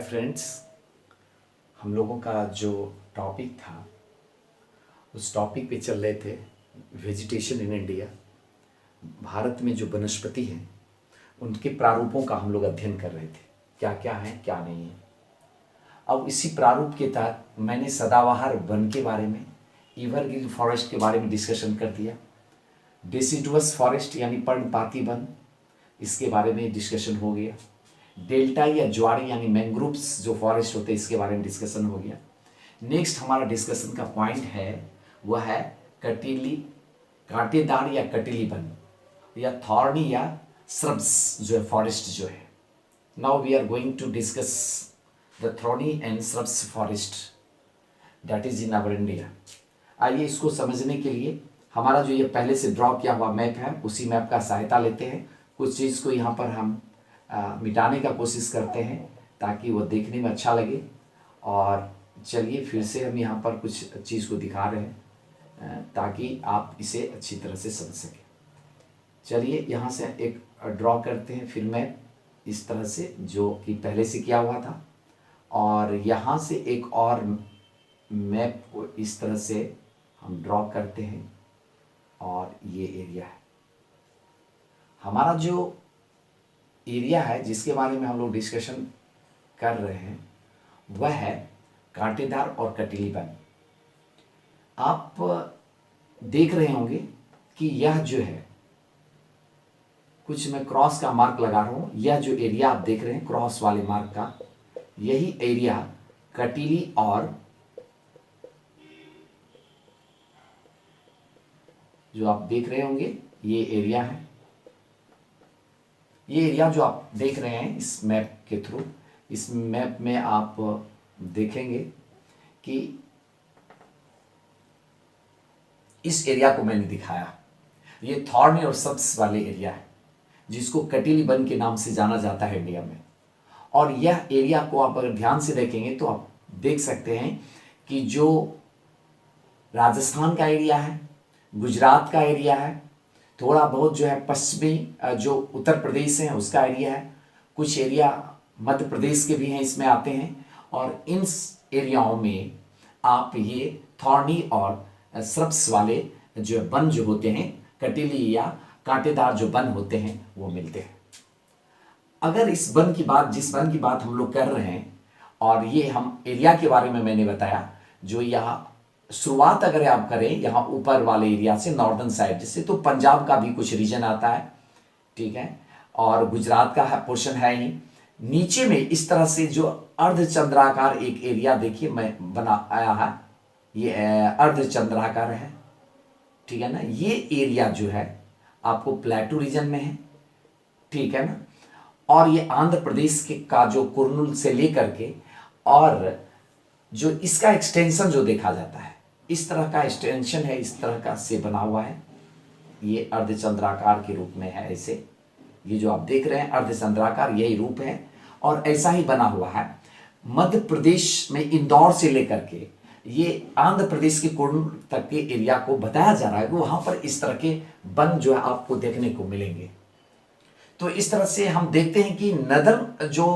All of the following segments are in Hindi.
फ्रेंड्स, हम लोगों का जो टॉपिक था उस टॉपिक पे चल रहे थे वेजिटेशन इन इंडिया। भारत में जो वनस्पति हैं उनके प्रारूपों का हम लोग अध्ययन कर रहे थे, क्या क्या है क्या नहीं है। अब इसी प्रारूप के तहत मैंने सदाबहार वन के बारे में, एवरग्रीन फॉरेस्ट के बारे में डिस्कशन कर दिया। डेसिडुअस फॉरेस्ट यानी पर्णपाती वन, इसके बारे में डिस्कशन हो गया। डेल्टा या ज्वारी यानी मैंग्रोव्स जो फॉरेस्ट होते हैं इसके बारे में डिस्कशन हो गया। नेक्स्ट हमारा डिस्कशन का पॉइंट है वह है कटीली, कांटेदार या कटीली वन या थॉर्नी या श्रब्स जो है फॉरेस्ट जो है। Now we are going to discuss the thorny and shrubs forest that is in our India. आइए इसको समझने के लिए हमारा जो ये पहले से ड्रॉ किया हुआ मैप है उसी मैप का सहायता लेते हैं। कुछ चीज़ को यहाँ पर हम मिटाने का कोशिश करते हैं ताकि वो देखने में अच्छा लगे। और चलिए फिर से हम यहाँ पर कुछ चीज़ को दिखा रहे हैं ताकि आप इसे अच्छी तरह से समझ सकें। चलिए यहाँ से एक ड्रॉ करते हैं फिर मैप इस तरह से जो कि पहले से किया हुआ था, और यहाँ से एक और मैप को इस तरह से हम ड्रॉ करते हैं। और ये एरिया है हमारा, जो एरिया है जिसके बारे में हम लोग डिस्कशन कर रहे हैं वह है कांटेदार और कटीली वन। आप देख रहे होंगे कि यह जो है कुछ मैं क्रॉस का मार्क लगा रहा हूं। यह जो एरिया आप देख रहे हैं क्रॉस वाले मार्क का, यही एरिया कटीली और जो आप देख रहे होंगे ये एरिया है। ये एरिया जो आप देख रहे हैं इस मैप के थ्रू, इस मैप में आप देखेंगे कि इस एरिया को मैंने दिखाया। ये थॉर्नी और श्रब्स वाले एरिया है जिसको कटीली वन के नाम से जाना जाता है इंडिया में। और यह एरिया को आप अगर ध्यान से देखेंगे तो आप देख सकते हैं कि जो राजस्थान का एरिया है, गुजरात का एरिया है, थोड़ा बहुत जो है पश्चिमी जो उत्तर प्रदेश है उसका एरिया है, कुछ एरिया मध्य प्रदेश के भी हैं इसमें आते हैं। और इन एरियाओं में आप ये थॉर्नी और श्रब्स वाले जो वन जो होते हैं, कटीली या कांटेदार जो वन होते हैं वो मिलते हैं। अगर इस वन की बात, जिस वन की बात हम लोग कर रहे हैं, और ये हम एरिया के बारे में मैंने बताया, जो यहाँ शुरुआत अगर आप करें यहाँ ऊपर वाले एरिया से, नॉर्दर्न साइड से, तो पंजाब का भी कुछ रीजन आता है, ठीक है, और गुजरात का पोर्शन है ही। नीचे में इस तरह से जो अर्धचंद्राकार एक एरिया देखिए मैं बना आया है, ये अर्धचंद्राकार है, ठीक है ना। ये एरिया जो है आपको प्लेटू रीजन में है, ठीक है ना। और ये आंध्र प्रदेश के का जो कुर्नूल से लेकर के, और जो इसका एक्सटेंशन जो देखा जाता है इस तरह का एक्सटेंशन है, इस तरह का से बना हुआ है, ये अर्धचंद्राकार के रूप में है। ऐसे ये जो आप देख रहे हैं अर्धचंद्राकार यही रूप है और ऐसा ही बना हुआ है। मध्य प्रदेश में इंदौर से लेकर के ये आंध्र प्रदेश के कुर्नूल तक के एरिया को बताया जा रहा है कि वहां पर इस तरह के वन जो है आपको देखने को मिलेंगे। तो इस तरह से हम देखते हैं कि नदर जो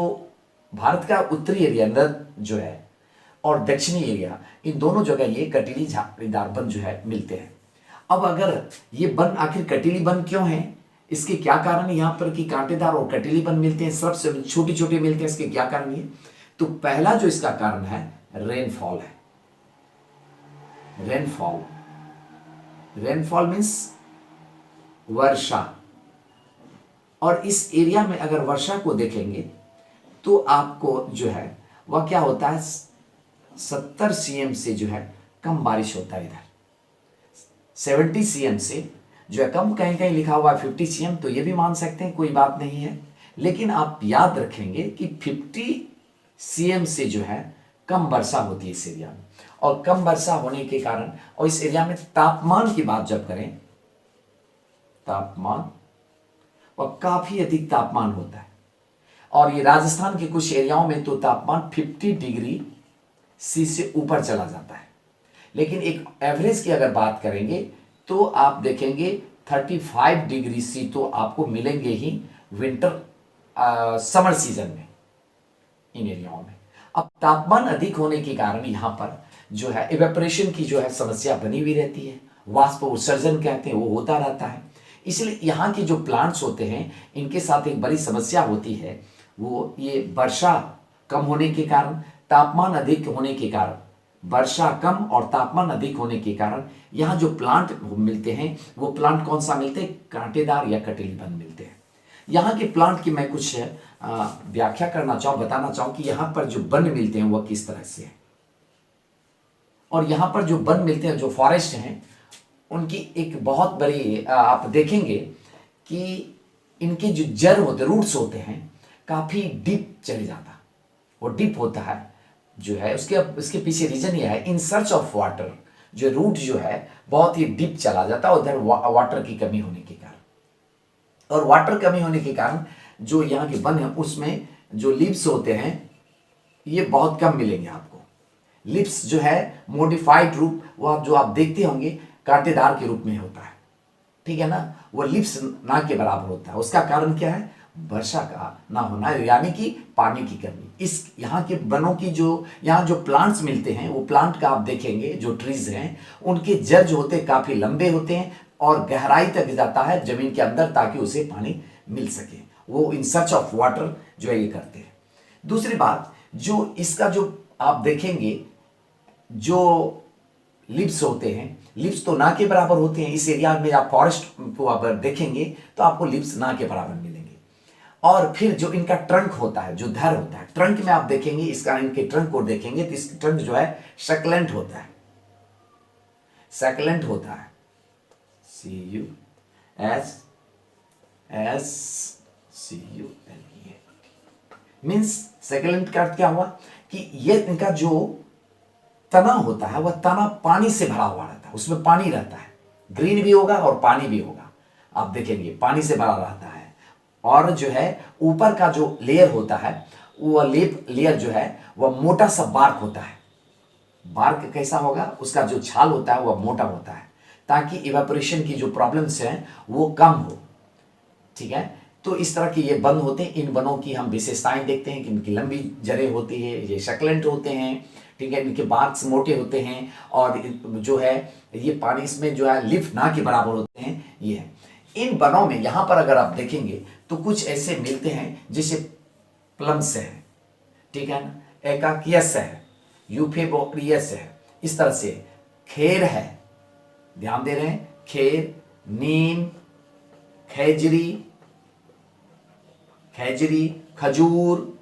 भारत का उत्तरी एरिया नद जो है और दक्षिणी एरिया, इन दोनों जगह ये कटीली झाड़ीदार वन जो है मिलते हैं। अब अगर ये वन आखिर कटीली वन क्यों है, इसके क्या कारण है यहाँ पर कि कांटेदार और कटीली वन मिलते हैं, सबसे छोटे छोटे मिलते हैं, इसके क्या कारण है? तो पहला जो इसका कारण है रेनफॉल है। रेनफॉल, रेनफॉल मीन्स वर्षा। और इस एरिया में अगर वर्षा को देखेंगे तो आपको जो है वह क्या होता है, 70 cm से जो है कम बारिश होता है। इधर 70 cm से जो है कम, कहीं कहीं लिखा हुआ है 50 cm, तो ये भी मान सकते हैं, कोई बात नहीं है। लेकिन आप याद रखेंगे कि 50 cm से जो है कम वर्षा होती है इस एरिया में। और कम वर्षा होने के कारण, और इस एरिया में तापमान की बात जब करें, तापमान और काफी अधिक तापमान होता है। और ये राजस्थान के कुछ एरियाओं में तो तापमान 50 डिग्री सी से ऊपर चला जाता है। लेकिन एक एवरेज की अगर बात करेंगे तो आप देखेंगे 35 डिग्री सी तो आपको मिलेंगे ही विंटर समर सीजन में इन एरियाओं में। अब तापमान अधिक होने के कारण यहाँ पर जो है इवेपोरेशन की जो है समस्या बनी हुई रहती है, वाष्प उत्सर्जन कहते हैं वो होता रहता है। इसलिए यहाँ के जो प्लांट्स होते हैं इनके साथ एक बड़ी समस्या होती है, वो ये वर्षा कम होने के कारण, तापमान अधिक होने के कारण, वर्षा कम और तापमान अधिक होने के कारण यहाँ जो प्लांट मिलते हैं वो प्लांट कौन सा मिलते हैं, कांटेदार या कटीली वन मिलते हैं। यहाँ के प्लांट की मैं कुछ व्याख्या करना चाहूँ, बताना चाहूँ कि यहाँ पर जो वन मिलते हैं वह किस तरह से है। और यहाँ पर जो वन मिलते हैं, जो फॉरेस्ट हैं, उनकी एक बहुत बड़ी आप देखेंगे कि इनके जो जड़ होते, रूट्स होते हैं, काफ़ी डीप चले जाता, वो डीप होता है जो है। उसके पीछे रीजन यह है, इन सर्च ऑफ वाटर, जो रूट जो है बहुत ही डीप चला जाता है उधर वाटर की कमी होने के कारण। और वाटर कमी होने के कारण जो यहाँ के वन है उसमें जो लीव्स होते हैं ये बहुत कम मिलेंगे आपको। लिप्स जो है मॉडिफाइड रूप, वह जो आप देखते होंगे कांटेदार के रूप में होता है, ठीक है ना, वो लिप्स ना के बराबर होता है। उसका कारण क्या है, वर्षा का ना होना, यानी कि पानी की कमी। इस यहाँ के वनों की जो यहाँ जो प्लांट्स मिलते हैं वो प्लांट का आप देखेंगे जो ट्रीज हैं उनके जड़ जो होते हैं काफी लंबे होते हैं और गहराई तक जाता है जमीन के अंदर ताकि उसे पानी मिल सके। वो इन सर्च ऑफ वाटर जो है ये करते हैं। दूसरी बात, जो इसका जो आप देखेंगे जो लिप्स होते हैं, लिप्स तो ना के बराबर होते हैं। इस एरिया में आप फॉरेस्ट को अगर देखेंगे तो आपको लिप्स ना के बराबर मिलेंगे। और फिर जो इनका ट्रंक होता है, जो धर होता है, ट्रंक में आप देखेंगे, इसका इनके ट्रंक को देखेंगे तो इसका ट्रंक जो है सक्लेंट होता है, सक्लेंट होता है, CUSSCULENT। मीन्स सक्लेंट का अर्थ क्या हुआ कि ये इनका जो तना होता है वह तना पानी से भरा हुआ रहता है, उसमें पानी रहता है, ग्रीन भी होगा और पानी भी होगा, आप देखेंगे पानी से भरा रहता है। और जो है ऊपर का जो लेयर होता है वो लेयर जो है वह मोटा सा बार्क होता है। बार्क कैसा होगा, उसका जो छाल होता है वह मोटा होता है ताकि इवेपोरेशन की जो प्रॉब्लम्स हैं वो कम हो, ठीक है। तो इस तरह के ये वन होते हैं। इन वनों की हम विशेषताएं देखते हैं कि इनकी लंबी जड़ें होती है, ये सक्लेंट होते हैं, ठीक है, इनके बार्क्स मोटे होते हैं और जो है ये पानी इसमें जो है लिफ्ट ना के बराबर होते हैं। ये है इन वनों में। यहाँ पर अगर आप देखेंगे तो कुछ ऐसे मिलते हैं जैसे प्लम्स है, ठीक है ना, एकाकियस है, यूफेबोरियस है, इस तरह से खेर है, ध्यान दे रहे हैं, खेर, नीम, खैजरी, खजूर,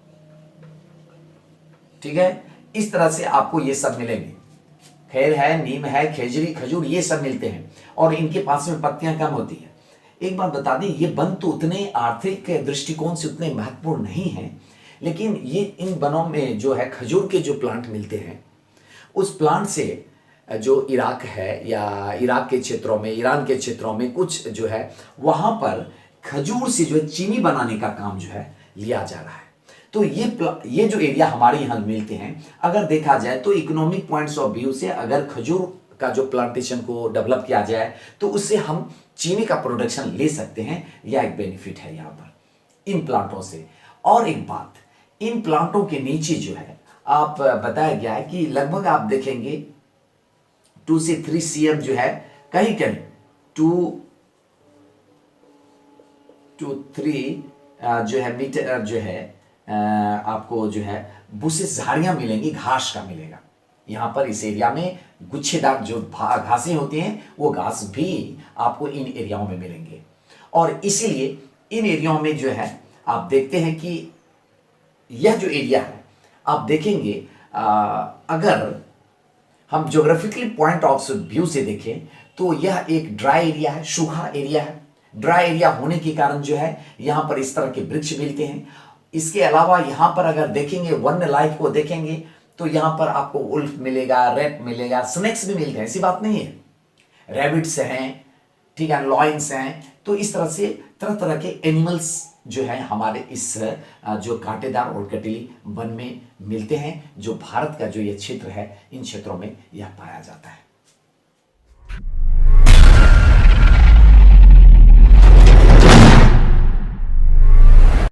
ठीक है, इस तरह से आपको ये सब मिलेंगे। खैर है, नीम है, खेजरी, खजूर, ये सब मिलते हैं और इनके पास में पत्तियां कम होती है। एक बात बता दें, ये वन तो उतने आर्थिक दृष्टिकोण से उतने महत्वपूर्ण नहीं है, लेकिन ये इन वनों में जो है खजूर के जो प्लांट मिलते हैं उस प्लांट से जो इराक है या इराक के क्षेत्रों में, ईरान के क्षेत्रों में कुछ जो है वहां पर खजूर से जो है चीनी बनाने का काम जो है लिया जा रहा है। तो ये जो एरिया हमारे यहाँ मिलते हैं, अगर देखा जाए तो इकोनॉमिक पॉइंट्स ऑफ व्यू से अगर खजूर का जो प्लांटेशन को डेवलप किया जाए तो उससे हम चीनी का प्रोडक्शन ले सकते हैं। यह एक बेनिफिट है यहाँ पर इन प्लांटों से। और एक बात, इन प्लांटों के नीचे जो है आप बताया गया है कि लगभग आप देखेंगे 2 से 3 cm जो है, कहीं 2 to 3 जो है मीटर जो है आपको जो है बुसे झाड़ियां मिलेंगी, घास का मिलेगा। यहाँ पर इस एरिया में गुच्छेदार जो घासें होती हैं वो घास भी आपको इन एरियाओं में मिलेंगे। और इसीलिए इन एरियाओं में जो है आप देखते हैं कि यह जो एरिया है आप देखेंगे, अगर हम ज्योग्राफिकली पॉइंट ऑफ व्यू से देखें तो यह एक ड्राई एरिया है, सूखा एरिया है। ड्राई एरिया होने के कारण जो है यहाँ पर इस तरह के वृक्ष मिलते हैं। इसके अलावा यहाँ पर अगर देखेंगे वन्य लाइफ को देखेंगे तो यहाँ पर आपको उल्फ मिलेगा, रैट मिलेगा, स्नेक्स भी मिलते हैं, ऐसी बात नहीं है, रैबिट्स हैं, ठीक है, लॉयंस हैं। तो इस तरह से तरह तरह के एनिमल्स जो है हमारे इस जो कांटेदार और कटीली वन में मिलते हैं, जो भारत का जो ये क्षेत्र है इन क्षेत्रों में यह पाया जाता है।